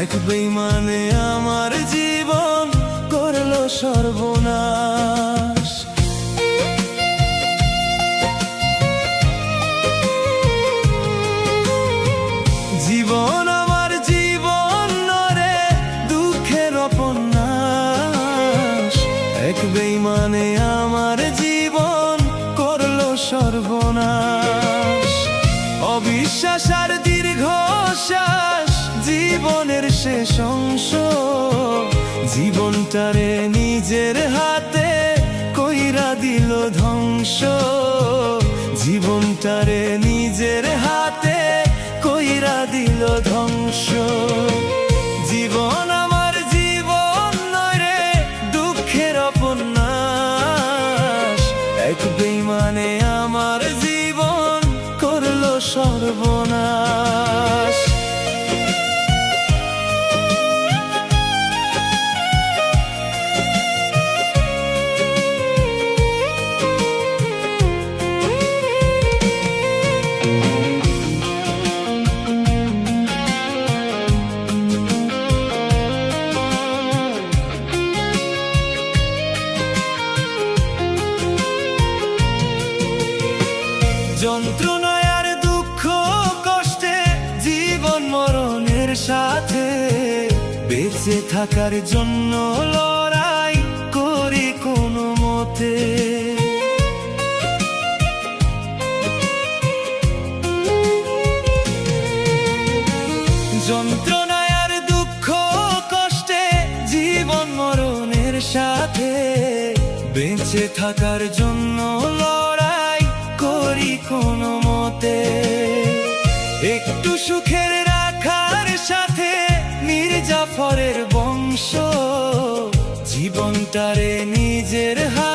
এক বেঈমানে আমার জীবন করলো সর্বনাশ। জীবন আমার জীবন নরে দুঃখের উপন্যাস। এক বেঈমানে আমার জীবন করলো সর্বনাশ। অবিশ্বাস আর দীর্ঘশ্বাস জীবনের শেষ অংশ। জীবনটারে নিজের হাতে কইরা দিল ধ্বংস। জীবনটারে নিজের হাতে কইরা দিল ধ্বংস। জীবন আমার জীবন নয় রে দুঃখের উপন্যাস। এক বেঈমানে আমার জীবন করলো সর্বনাশ। যন্ত্রণায় আর দুঃখ কষ্টে জীবন মরণের সাথে বেঁচে থাকার জন্য লড়াই করি কোনো মতে। যন্ত্রণায় আর দুঃখ কষ্টে জীবন মরণের সাথে বেঁচে থাকার জন্য লড়াই করি কোনো মতে। একটু সুখের রাখার সাথে মীর জাফরের বংশ। জীবনটারে নিজের হাতে